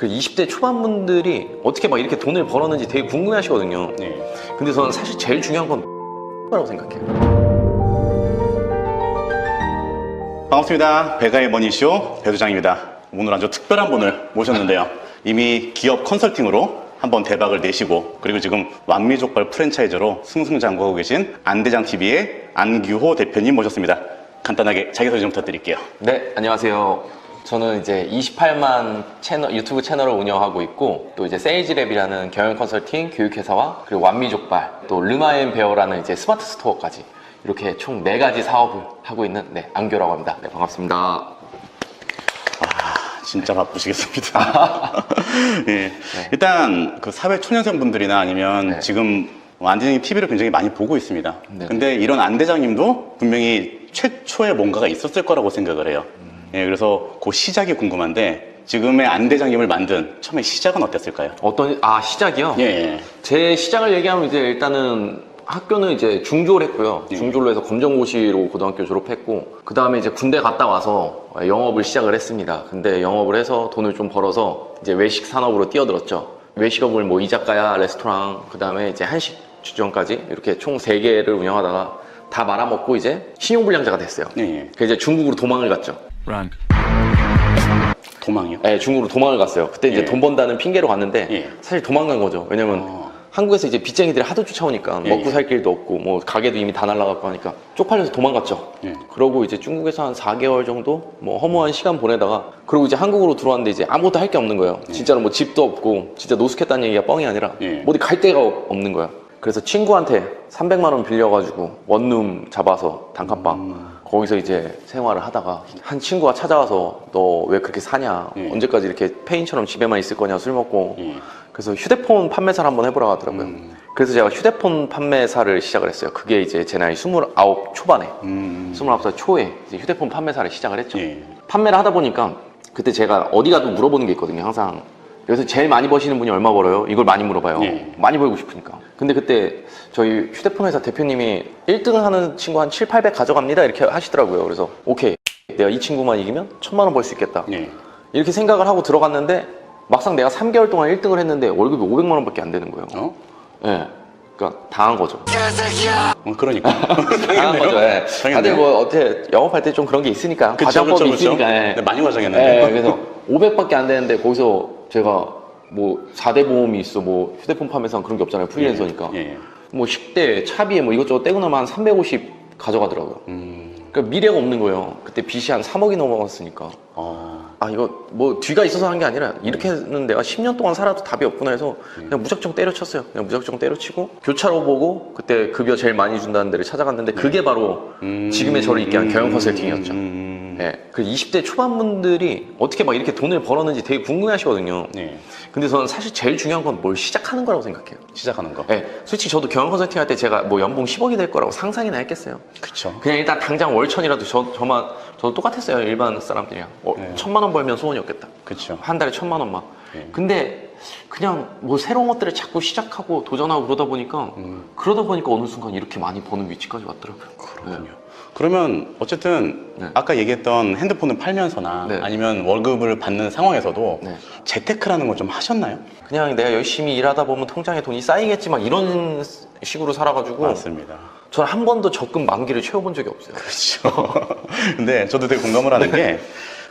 그 20대 초반분들이 어떻게 막 이렇게 돈을 벌었는지 되게 궁금해 하시거든요. 네. 근데 저는 사실 제일 중요한 건 라고 생각해요. 반갑습니다. 배가의 머니쇼 배도장입니다. 오늘 아주 특별한 분을 모셨는데요. 이미 기업 컨설팅으로 한번 대박을 내시고, 그리고 지금 완미족발 프랜차이저로 승승장구하고 계신 안대장TV의 안규호 대표님 모셨습니다. 간단하게 자기소개 좀 부탁드릴게요. 네, 안녕하세요. 저는 이제 28만 유튜브 채널을 운영하고 있고, 또 이제 세일즈랩이라는 경영 컨설팅 교육회사와, 그리고 완미족발, 또 르마앤베어라는 이제 스마트 스토어까지 이렇게 총 4가지 사업을 하고 있는 안교라고 합니다. 네, 반갑습니다. 진짜 바쁘시겠습니다. 예. 일단 그 사회 초년생 분들이나 아니면 지금 안대장님 TV를 굉장히 많이 보고 있습니다. 근데 이런 안대장님도 분명히 최초에 뭔가가 있었을 거라고 생각을 해요. 예, 그래서 그 시작이 궁금한데, 지금의 안대장님을 만든 처음에 시작은 어땠을까요? 시작이요? 예. 제 시작을 얘기하면 이제 일단은 학교는 이제 중졸 했고요. 중졸로 해서 검정고시로 고등학교 졸업했고, 그 다음에 이제 군대 갔다 와서 영업을 시작을 했습니다. 근데 영업을 해서 돈을 좀 벌어서 이제 외식 산업으로 뛰어들었죠. 외식업을 뭐 이자카야, 레스토랑, 그 다음에 이제 한식 주점까지 이렇게 총 3개를 운영하다가 다 말아먹고 이제 신용불량자가 됐어요. 그래서 이제 중국으로 도망을 갔죠. 도망이요? 네, 중국으로 도망을 갔어요. 그때 이제 돈 번다는 핑계로 갔는데 사실 도망간 거죠. 왜냐면 한국에서 이제 빚쟁이들이 하도 쫓아오니까 먹고 살 길도 없고, 뭐 가게도 이미 다 날라갔고 하니까 쪽팔려서 도망갔죠. 그러고 이제 중국에서 한 4개월 정도 뭐 허무한 시간 보내다가, 그리고 이제 한국으로 들어왔는데 이제 아무것도 할 게 없는 거예요. 진짜로 뭐 집도 없고, 진짜 노숙했다는 얘기가 뻥이 아니라 어디 갈 데가 없는 거야. 그래서 친구한테 300만 원 빌려가지고 원룸 잡아서 단칸방 거기서 이제 생활을 하다가, 한 친구가 찾아와서 너 왜 그렇게 사냐, 언제까지 이렇게 페인처럼 집에만 있을 거냐, 술 먹고. 그래서 휴대폰 판매사를 한번 해보라고 하더라고요. 그래서 제가 휴대폰 판매사를 시작을 했어요. 그게 이제 제 나이 29 초반에 29살 초에 이제 휴대폰 판매사를 시작을 했죠. 판매를 하다 보니까 그때 제가 어디 가도 물어보는 게 있거든요. 항상 여기서 제일 많이 버시는 분이 얼마 벌어요? 이걸 많이 물어봐요. 많이 벌고 싶으니까. 근데 그때 저희 휴대폰 회사 대표님이 1등 하는 친구 한 7, 800 가져갑니다 이렇게 하시더라고요. 그래서 오케이, 내가 이 친구만 이기면 1000만 원 벌 수 있겠다 이렇게 생각을 하고 들어갔는데, 막상 내가 3개월 동안 1등을 했는데 월급이 500만 원밖에 안 되는 거예요. 네. 그러니까 당한 거죠. 그러니까. 당한 거죠. 네. 다들 뭐 어떻게 영업할 때 좀 그런 게 있으니까, 과정법이 있으니까. 네, 많이 과정했는데. 그래서 500밖에 안 되는데, 거기서 제가 뭐 4대 보험이 있어, 뭐 휴대폰 판매상 그런 게 없잖아요. 프리랜서니까. 뭐 식대, 차비에 뭐 이것저것 떼고 나면 한 350 가져가더라고요. 그러니까 미래가 없는 거예요. 그때 빚이 한 3억이 넘어갔으니까. 이거 뭐 뒤가 있어서 한 게 아니라, 이렇게는 내가 10년 동안 살아도 답이 없구나 해서 그냥 무작정 때려쳤어요. 그냥 무작정 때려치고 교차로 보고, 그때 급여 제일 많이 준다는 데를 찾아갔는데, 그게 바로 지금의 저를 있게 한 경영 컨설팅이었죠. 그 20대 초반분들이 어떻게 막 이렇게 돈을 벌었는지 되게 궁금해 하시거든요. 근데 저는 사실 제일 중요한 건 뭘 시작하는 거라고 생각해요. 시작하는 거? 솔직히 저도 경영 컨설팅 할 때 제가 뭐 연봉 10억이 될 거라고 상상이나 했겠어요. 그쵸. 그냥 일단 당장 월천이라도 저도 똑같았어요. 일반 사람들이랑 1000만 원 벌면 소원이 없겠다. 그쵸. 한 달에 1000만 원만. 근데 그냥 뭐 새로운 것들을 자꾸 시작하고 도전하고 그러다 보니까 어느 순간 이렇게 많이 버는 위치까지 왔더라고요. 그렇군요. 그러면 어쨌든 아까 얘기했던 핸드폰을 팔면서나 아니면 월급을 받는 상황에서도 재테크라는 걸 좀 하셨나요? 그냥 내가 열심히 일하다 보면 통장에 돈이 쌓이겠지만, 이런 식으로 살아가지고. 맞습니다. 저는 한 번도 적금 만기를 채워본 적이 없어요. 그렇죠. 근데 저도 되게 공감을 하는 게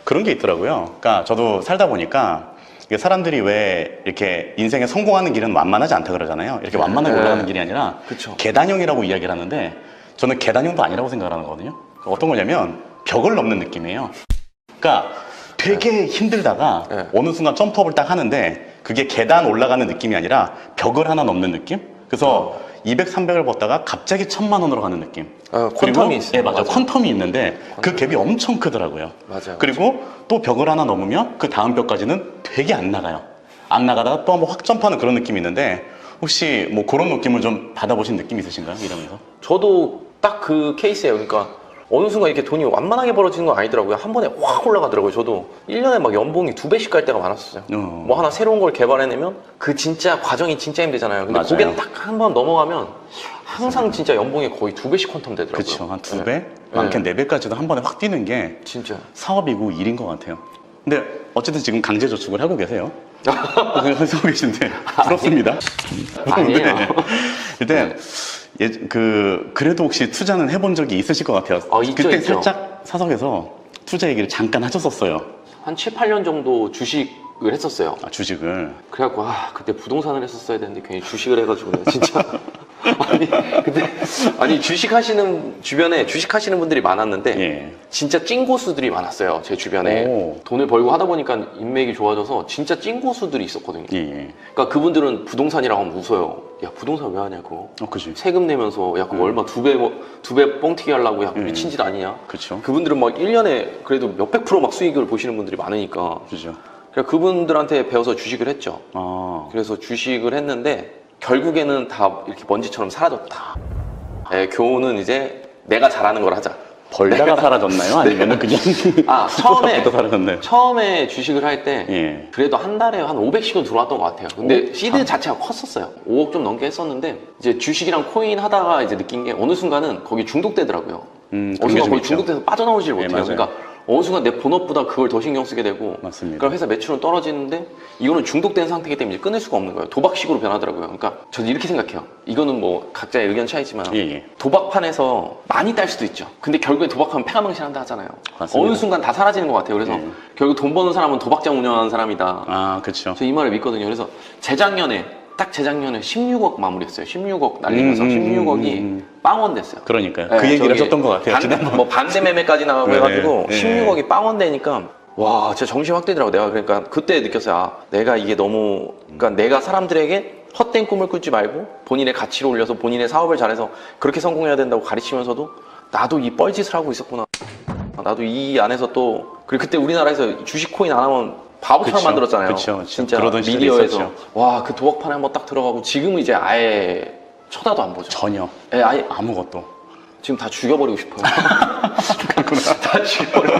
그런 게 있더라고요. 그러니까 저도 살다 보니까 사람들이 왜 이렇게 인생에 성공하는 길은 완만하지 않다 그러잖아요. 이렇게 완만하게 올라가는 길이 아니라 계단형이라고 이야기를 하는데, 저는 계단형도 아니라고 생각을 하는 거거든요. 어떤 거냐면 벽을 넘는 느낌이에요. 그러니까 되게 힘들다가 어느 순간 점프업을 딱 하는데, 그게 계단 올라가는 느낌이 아니라 벽을 하나 넘는 느낌? 그래서 200, 300을 벌다가 갑자기 1000만 원으로 가는 느낌. 퀀텀이 있어요. 맞아요. 퀀텀이 있는데 그 갭이 엄청 크더라고요. 그리고 또 벽을 하나 넘으면 그 다음 벽까지는 되게 안 나가요. 안 나가다가 또 한번 확 점프하는 그런 느낌이 있는데, 혹시 뭐 그런 느낌을 좀 받아보신 느낌 있으신가요? 이러면서? 저도 딱 그 케이스예요. 그러니까 어느 순간 이렇게 돈이 완만하게 벌어지는 건 아니더라고요. 한 번에 확 올라가더라고요. 저도 1년에 막 연봉이 2배씩 갈 때가 많았었어요. 뭐 하나 새로운 걸 개발해내면 그 진짜 과정이 진짜 힘들잖아요. 근데 그게 딱 한 번 넘어가면 항상 진짜 연봉이 거의 2배씩 퀀텀 되더라고요. 그렇죠. 한 2배? 많게는 4배까지도 한 번에 확 뛰는 게 진짜 사업이고 일인 것 같아요. 근데 어쨌든 지금 강제저축을 하고 계세요. 하고 계신데 부럽습니다. 아니에요. 일단 그래도 혹시 투자는 해본 적이 있으실 것 같아요. 있죠, 그때 있죠. 살짝 사석에서 투자 얘기를 잠깐 하셨었어요. 한 7, 8년 정도 주식을 했었어요. 주식을. 그래갖고 그때 부동산을 했었어야 되는데 괜히 주식을 해가지고 내가 진짜 주변에 주식하시는 분들이 많았는데 예. 진짜 찐고수들이 많았어요. 제 주변에. 오. 돈을 벌고 하다 보니까 인맥이 좋아져서 진짜 찐고수들이 있었거든요. 예. 그러니까 그분들은 부동산이라고 하면 웃어요. 야, 부동산 왜 하냐고. 그지. 세금 내면서 야, 그럼 얼마 두 배 뻥튀기 하려고 야, 미친 짓 아니냐. 그쵸. 그분들은 막 1년에 그래도 몇백 프로 막 수익을 보시는 분들이 많으니까. 그죠. 그러니까 그분들한테 배워서 주식을 했죠. 그래서 주식을 했는데 결국에는 다 이렇게 먼지처럼 사라졌다. 교훈은 이제 내가 잘하는 걸 하자. 벌다가 사라졌나요? 아니면은 그냥 처음에 주식을 할 때 예. 그래도 한 달에 한 500씩은 들어왔던 것 같아요. 근데 시드 자체가 컸었어요. 5억 좀 넘게 했었는데 이제 주식이랑 코인 하다가 이제 느낀 게 어느 순간은 거기 중독되더라고요. 어느 순간 거기 중독돼서 빠져나오질 못해요. 맞아요. 그러니까 어느 순간 내 본업보다 그걸 더 신경 쓰게 되고 맞습니다. 그럼 회사 매출은 떨어지는데 이거는 중독된 상태이기 때문에 이제 끊을 수가 없는 거예요. 도박식으로 변하더라고요. 그러니까 저는 이렇게 생각해요. 이거는 뭐 각자의 의견 차이지만 예. 도박판에서 많이 딸 수도 있죠. 근데 결국에 도박하면 패가망신한다 하잖아요. 맞습니다. 어느 순간 다 사라지는 것 같아요. 그래서 결국 돈 버는 사람은 도박장 운영하는 사람이다. 그렇죠. 저 이 말을 믿거든요. 그래서 재작년에 16억 마무리했어요. 16억 날리면서 16억이 빵원 됐어요. 그러니까요. 그 얘기를 하셨던 것 같아요. 뭐 반대 매매까지 나가고 해가지고 16억이 빵원 되니까 와, 진짜 정신 확 뜨더라고. 내가 그러니까 그때 느꼈어요. 내가 이게 너무 그러니까 내가 사람들에게 헛된 꿈을 꾸지 말고 본인의 가치를 올려서 본인의 사업을 잘해서 그렇게 성공해야 된다고 가르치면서도 나도 이 뻘짓을 하고 있었구나. 나도 이 안에서 또 그리고 그때 우리나라에서 주식 코인 안 하면 바보처럼 그쵸, 만들었잖아요. 그쵸. 진짜 그러던 시절이 미디어에서 있었죠. 와, 그 도박판에 한번 딱 들어가고 지금은 이제 아예 쳐다도 안 보죠. 전혀. 아예 아무것도. 지금 다 죽여버리고 싶어요. 다 죽여버려.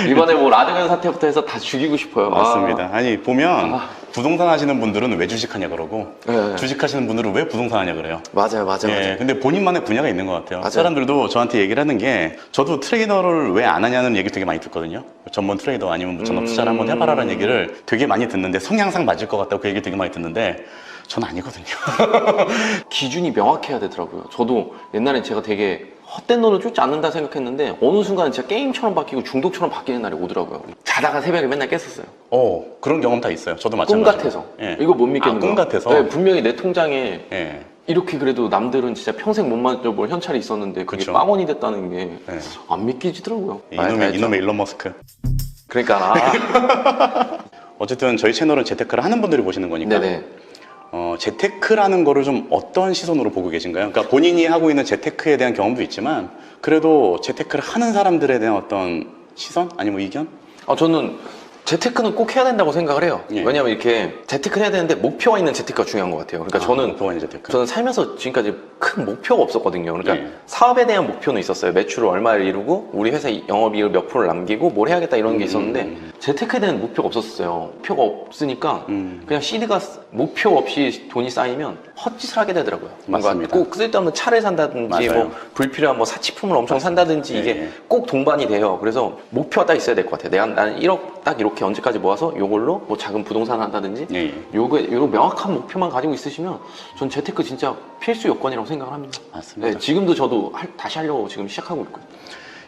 이번에 뭐 라드건 사태부터 해서 다 죽이고 싶어요. 맞습니다. 아니 보면 부동산 하시는 분들은 왜 주식하냐 그러고 주식하시는 분들은 왜 부동산 하냐 그래요. 맞아요. 근데 본인만의 분야가 있는 것 같아요. 맞아요. 사람들도 저한테 얘기를 하는 게 저도 트레이더를 왜 안 하냐는 얘기 되게 많이 듣거든요. 전문 트레이더 아니면 뭐 전업 투자를 한번 해봐라라는 얘기를 되게 많이 듣는데 성향상 맞을 것 같다고 그 얘기 되게 많이 듣는데 전 아니거든요. 기준이 명확해야 되더라고요. 저도 옛날엔 제가 되게 헛된 돈을 쫓지 않는다 생각했는데 어느 순간 진짜 게임처럼 바뀌고 중독처럼 바뀌는 날이 오더라고요. 자다가 새벽에 맨날 깼었어요. 그런 경험 다 있어요. 저도 꿈 마찬가지로. 같아서. 예. 이거 못 믿겠는 꿈 거예요. 같아서? 네, 분명히 내 통장에 예. 이렇게 그래도 남들은 진짜 평생 못 만져볼 현찰이 있었는데 그게 그쵸. 빵원이 됐다는 게 네. 안 믿기지더라고요. 이놈의 일론 머스크. 그러니까 어쨌든 저희 채널은 재테크를 하는 분들이 보시는 거니까 네네. 재테크라는 거를 좀 어떤 시선으로 보고 계신가요? 그러니까 본인이 하고 있는 재테크에 대한 경험도 있지만 그래도 재테크를 하는 사람들에 대한 어떤 시선? 아니면 의견? 저는 재테크는 꼭 해야 된다고 생각을 해요. 예. 왜냐면 이렇게 재테크를 해야 되는데 목표가 있는 재테크가 중요한 것 같아요. 그러니까 목표가 있는 재테크. 저는 살면서 지금까지 큰 목표가 없었거든요. 그러니까 예. 사업에 대한 목표는 있었어요. 매출을 얼마를 이루고 우리 회사 영업이익을 몇 프로를 남기고 뭘 해야겠다 이런 게 있었는데 재테크에 대한 목표가 없었어요. 목표가 없으니까 그냥 시드가 목표 없이 돈이 쌓이면 헛짓을 하게 되더라고요. 뭔가 맞습니다. 꼭 쓸데없는 차를 산다든지 맞아요. 뭐 불필요한 뭐 사치품을 엄청 산다든지 이게 예. 꼭 동반이 돼요. 그래서 목표가 딱 있어야 될 것 같아요. 나는 1억 딱 이렇게 언제까지 모아서 요걸로 뭐 작은 부동산을 한다든지 예. 요거 명확한 목표만 가지고 있으시면 전 재테크 진짜 필수 요건이라고 생각을 합니다. 맞습니다. 네, 지금도 저도 다시 하려고 지금 시작하고 있고요.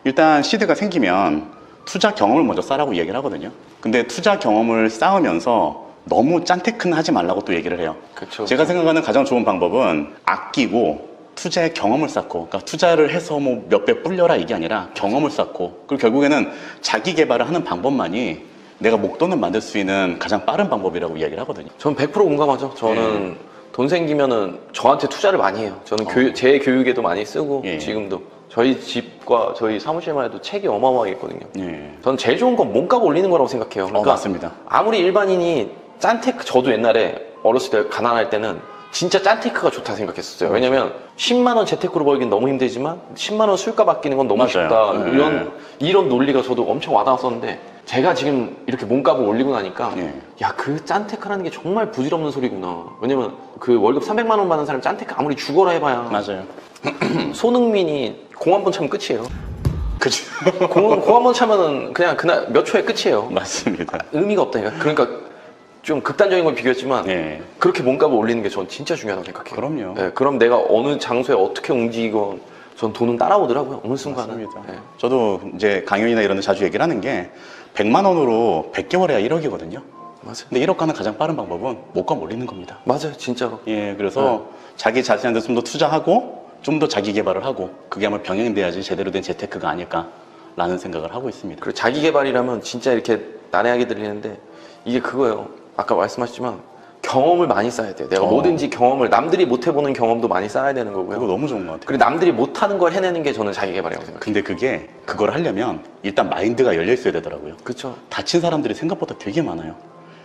일단 시드가 생기면 투자 경험을 먼저 쌓으라고 얘기를 하거든요. 근데 투자 경험을 쌓으면서 너무 짠테크는 하지 말라고 또 얘기를 해요. 그쵸, 제가 그쵸. 생각하는 가장 좋은 방법은 아끼고 투자의 경험을 쌓고, 그러니까 투자를 해서 뭐 몇 배 불려라 이게 아니라 경험을 쌓고, 그리고 결국에는 자기 개발을 하는 방법만이 내가 목돈을 만들 수 있는 가장 빠른 방법이라고 이야기를 하거든요. 전 100% 공감하죠. 저는 돈 생기면은 저한테 투자를 많이 해요. 저는 제 교육에도 많이 쓰고 예. 지금도 저희 집과 저희 사무실만 해도 책이 어마어마하게 있거든요. 예. 저는 제일 좋은 건 몸값 올리는 거라고 생각해요. 그러니까 맞습니다. 아무리 일반인이 짠테크, 저도 옛날에 어렸을 때 가난할 때는 진짜 짠테크가 좋다 생각했었어요. 왜냐면 10만 원 재테크로 벌긴 너무 힘들지만 10만 원 술값 아끼는 건 너무 맞아요. 쉽다. 이런 논리가 저도 엄청 와닿았었는데 제가 지금 이렇게 몸값을 올리고 나니까 예. 야, 그 짠테크라는 게 정말 부질없는 소리구나. 왜냐면 그 월급 300만 원 받는 사람 짠테크 아무리 죽어라 해봐야 맞아요. 손흥민이 공 한 번 차면 끝이에요. 그죠. 공 한 번 차면은 그냥 그날 몇 초에 끝이에요. 맞습니다. 의미가 없다니까. 그러니까 좀 극단적인 걸 비교했지만 예. 그렇게 몸값을 올리는 게 전 진짜 중요하다고 생각해요. 그럼요. 예, 그럼 내가 어느 장소에 어떻게 움직이건 전 돈은 따라오더라고요. 어느 순간은. 맞습니다. 예. 저도 이제 강연이나 이런 데 자주 얘기를 하는 게 100만 원으로 100개월 해야 1억이거든요. 맞아요. 근데 1억 가는 가장 빠른 방법은 목값 올리는 겁니다. 맞아요, 진짜로. 예, 그래서 자기 자신한테 좀 더 투자하고 좀 더 자기 개발을 하고 그게 아마 병행돼야지 제대로 된 재테크가 아닐까라는 생각을 하고 있습니다. 그리고 자기 개발이라면 진짜 이렇게 난해하게 들리는데 이게 그거예요. 아까 말씀하셨지만 경험을 많이 쌓아야 돼요. 내가 뭐든지 경험을 남들이 못 해보는 경험도 많이 쌓아야 되는 거고요. 그거 너무 좋은 것 같아요. 그리고 남들이 못하는 걸 해내는 게 저는 자기 개발이라고 생각해요. 근데 그걸 하려면 일단 마인드가 열려 있어야 되더라고요. 그렇죠. 다친 사람들이 생각보다 되게 많아요.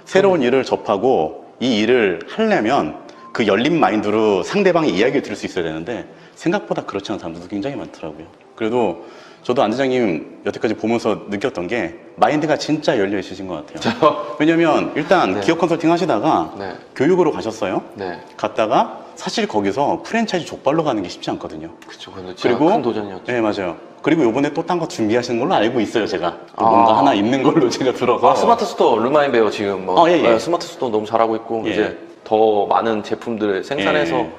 새로운 일을 접하고 이 일을 하려면 그 열린 마인드로 상대방의 이야기를 들을 수 있어야 되는데 생각보다 그렇지 않은 사람들도 굉장히 많더라고요. 그래도 저도 안 대장님 여태까지 보면서 느꼈던 게 마인드가 진짜 열려 있으신 것 같아요. 왜냐면 일단 네. 기업 컨설팅 하시다가 네. 교육으로 가셨어요. 네. 갔다가 사실 거기서 프랜차이즈 족발로 가는 게 쉽지 않거든요. 그렇죠. 근데 진짜 그리고 큰 도전이었죠. 네, 맞아요. 그리고 요번에 또 딴 거 준비하시는 걸로 알고 있어요, 제가. 또 뭔가 하나 있는 걸로 제가 들어서. 스마트 스토어 루마인 베어 지금 뭐 예, 예. 스마트 스토어 너무 잘하고 있고 예. 이제 더 많은 제품들을 생산해서 예.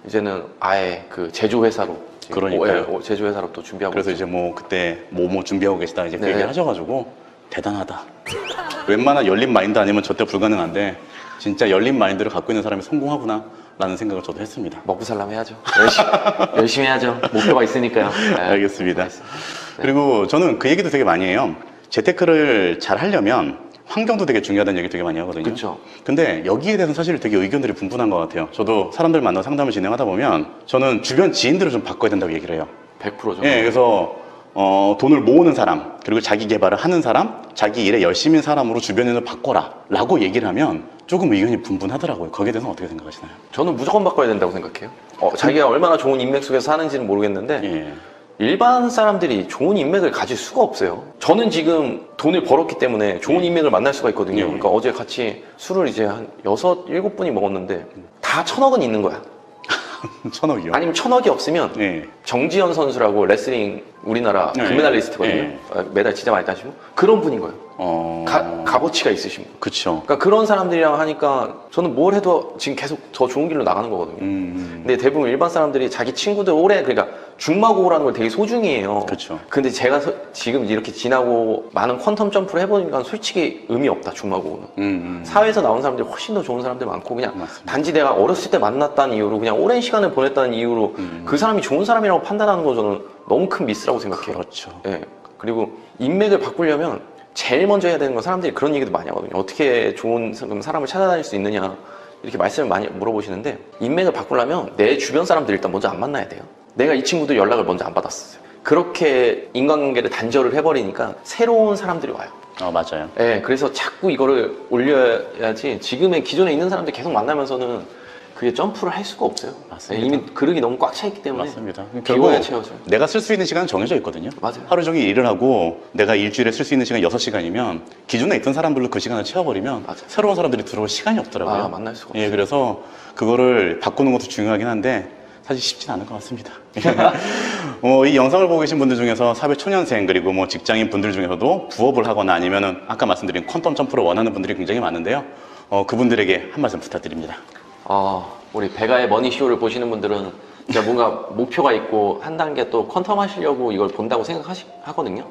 이제는 아예 그 제조 회사로 그러니까요. 제조 회사로 또 준비하고 그래서 있죠. 이제 뭐 그때 뭐 준비하고 계시다 이제 그 네. 얘기를 하셔가지고 대단하다. 웬만한 열린 마인드 아니면 절대 불가능한데 진짜 열린 마인드를 갖고 있는 사람이 성공하구나 라는 생각을 저도 했습니다. 먹고 살려면 해야죠. 열심히 해야죠. 목표가 있으니까요. 네. 알겠습니다. 그리고 저는 그 얘기도 되게 많이 해요. 재테크를 잘 하려면 환경도 되게 중요하다는 얘기 되게 많이 하거든요. 그쵸. 근데 여기에 대해서는 사실 되게 의견들이 분분한 것 같아요. 저도 사람들 만나 상담을 진행하다 보면 저는 주변 지인들을 좀 바꿔야 된다고 얘기를 해요. 100%죠. 예, 그래서 돈을 모으는 사람, 그리고 자기 개발을 하는 사람, 자기 일에 열심인 사람으로 주변에서 바꿔라 라고 얘기를 하면 조금 의견이 분분하더라고요. 거기에 대해서는 어떻게 생각하시나요? 저는 무조건 바꿔야 된다고 생각해요. 자기가 얼마나 좋은 인맥 속에서 사는지는 모르겠는데 예. 일반 사람들이 좋은 인맥을 가질 수가 없어요. 저는 지금 돈을 벌었기 때문에 좋은 인맥을 만날 수가 있거든요. 예. 그러니까 어제 같이 술을 이제 한 6, 7분이 먹었는데 다 1,000억은 있는 거야. 1,000억이요? 아니면 1,000억이 없으면 예. 정지현 선수라고 레슬링 우리나라 예. 금메달리스트거든요. 예. 메달 진짜 많이 따시고 그런 분인 거예요. 값어치가 있으신 분. 그쵸. 그러니까 그런 사람들이랑 하니까 저는 뭘 해도 지금 계속 더 좋은 길로 나가는 거거든요. 근데 대부분 일반 사람들이 자기 친구들 오래 그러니까 중마고라는 걸 되게 소중히 해요. 그쵸. 근데 제가 지금 이렇게 지나고 많은 퀀텀 점프를 해보니까 솔직히 의미 없다 중마고는. 사회에서 나온 사람들이 훨씬 더 좋은 사람들 많고 그냥 맞습니다. 단지 내가 어렸을 때 만났다는 이유로 그냥 오랜 시간을 보냈다는 이유로 그 사람이 좋은 사람이라고 판단하는 거 저는 너무 큰 미스라고 생각해요. 그렇죠. 예. 그리고 인맥을 바꾸려면 제일 먼저 해야 되는 건 사람들이 그런 얘기도 많이 하거든요. 어떻게 좋은 사람을 찾아다닐 수 있느냐 이렇게 말씀을 많이 물어보시는데 인맥을 바꾸려면 내 주변 사람들 일단 먼저 안 만나야 돼요. 내가 이 친구들 연락을 먼저 안 받았어요. 그렇게 인간관계를 단절을 해버리니까 새로운 사람들이 와요. 맞아요. 예, 그래서 자꾸 이거를 올려야지 지금의 기존에 있는 사람들 계속 만나면서는 그게 점프를 할 수가 없어요. 맞습니다. 예, 이미 그릇이 너무 꽉 차 있기 때문에 맞습니다. 비워야 결국 채워져요. 내가 쓸 수 있는 시간은 정해져 있거든요. 맞아요. 하루 종일 일을 하고 내가 일주일에 쓸 수 있는 시간 6시간이면 기존에 있던 사람들로 그 시간을 채워버리면 맞아요. 새로운 사람들이 들어올 시간이 없더라고요. 만날 수가 예, 그래서 그거를 바꾸는 것도 중요하긴 한데 사실 쉽진 않은 것 같습니다. 이 영상을 보고 계신 분들 중에서 사회 초년생 그리고 뭐 직장인 분들 중에서도 부업을 하거나 아니면은 아까 말씀드린 퀀텀 점프를 원하는 분들이 굉장히 많은데요. 그분들에게 한 말씀 부탁드립니다. 우리 배가의 머니쇼를 보시는 분들은 진짜 뭔가 목표가 있고 한 단계 또 컨텀 하시려고 이걸 본다고 생각하거든요.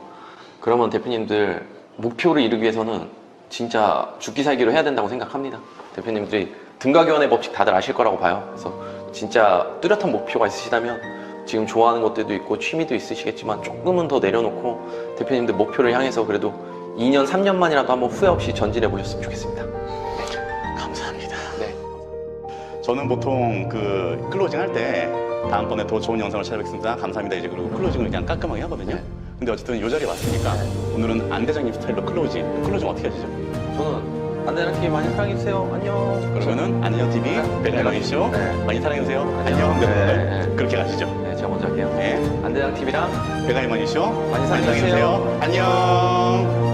그러면 대표님들 목표를 이루기 위해서는 진짜 죽기 살기로 해야 된다고 생각합니다. 대표님들이 등가교환의 법칙 다들 아실 거라고 봐요. 그래서 진짜 뚜렷한 목표가 있으시다면 지금 좋아하는 것들도 있고 취미도 있으시겠지만 조금은 더 내려놓고 대표님들 목표를 향해서 그래도 2년, 3년만이라도 한번 후회 없이 전진해 보셨으면 좋겠습니다. 감사합니다. 네. 저는 보통 그 클로징 할 때 다음번에 더 좋은 영상을 찾아뵙겠습니다. 감사합니다. 이제 그리고 클로징을 그냥 깔끔하게 하거든요. 네. 근데 어쨌든 이 자리에 왔으니까 오늘은 안 대장님 스타일로 클로징 어떻게 하시죠? 저는 안대랑 TV 많이 사랑해주세요. 안녕. 그러면은 안녕 TV 배달망이쇼 네. 많이 사랑해주세요. 안녕. 안녕. 네. 그렇게 가시죠. 네, 제가 먼저 할게요. 네. 안대랑 TV랑 배달망이쇼 많이 사랑해주세요. 안녕.